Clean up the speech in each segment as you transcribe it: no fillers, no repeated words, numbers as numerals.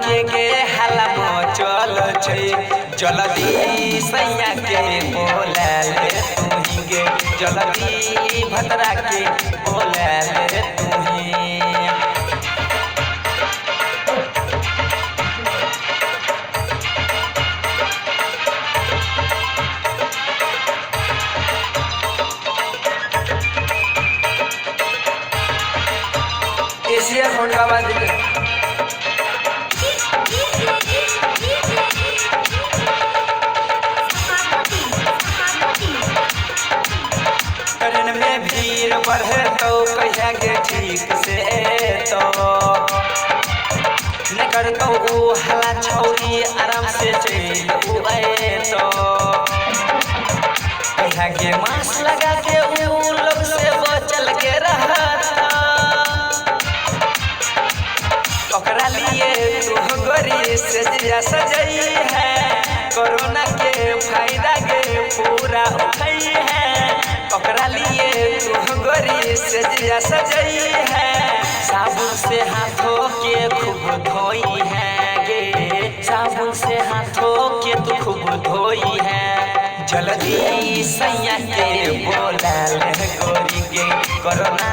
के गे हला चल छै जल्दी सैया के बोला ले तू ही गे जल्दी भतरा के बोला ले तू ही। एशिया फोन का आवाज ट्रेन में भीड़ बढ़े तो कहिया के ठीक से तो न कर तो वो हला छौरी आराम से चल तो कहिया के मास्क लगा के वो लोग से बचल के रहता ओकरा लिए तू गोरी से जिया सजई है कोरोना के फायदा के पूरा उठाई है ओकरा लिए तू गोरी से जिया सजई है साबुन से हाथों के खूब धोई है गे साबुन से हाथों के तू खूब धोई है जल्दी सैया के बोला ले गोरी गे कोरोना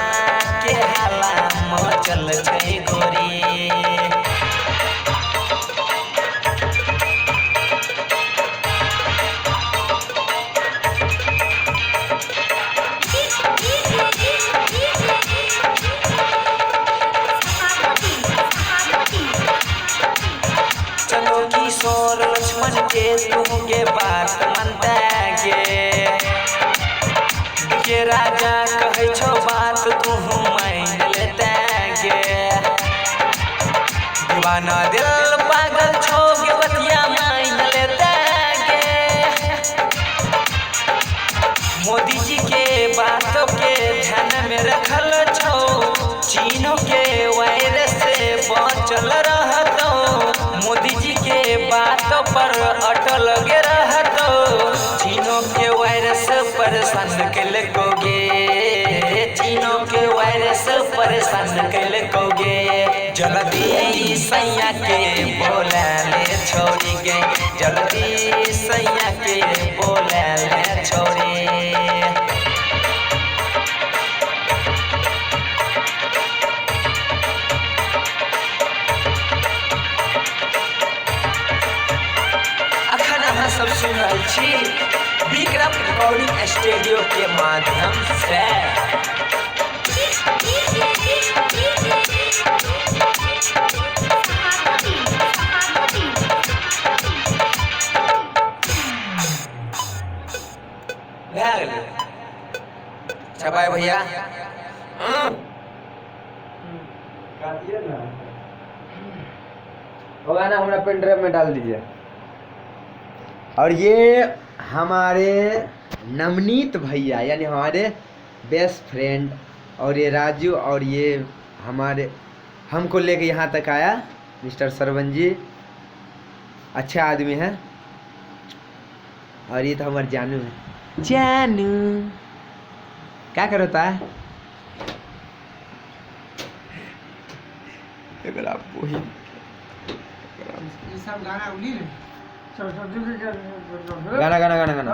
के हाला मचल छै गोरी। चलो किशोर लक्ष्मण के तुमके बात मानता गे राजा कहे छो बात तू मान लेता गे दीवाना दिल पागल छो गे बतिया मान लेता गे मोदी जी के बातों के ध्यान में रखल छो चीनों के वायरस से बचल रहतो मोदी जी के बातों पर अटल गे रहतो चीनों के वायरस परेशान कैल कोगे चीनों के वायरस परेशान कैल कोगे जल्दी सैया के बोला ले छोड़ी गे जल्दी सैया के बोला ले छोड़ी। सब सुन रही छी विक्रम रिकॉर्डिंग स्टूडियो के माध्यम से बाय भैया होगा ना हमारा पेन ड्राइव में डाल दीजिए। और ये हमारे नवनीत भैया यानी हमारे बेस्ट फ्रेंड और ये राजू और ये हमारे हमको लेके यहाँ तक आया मिस्टर सरवन जी अच्छे आदमी हैं। और ये तो हमारे जानू है जानू क्या करता है अगर आपको ही सब गाना गाना गाना गाना गाना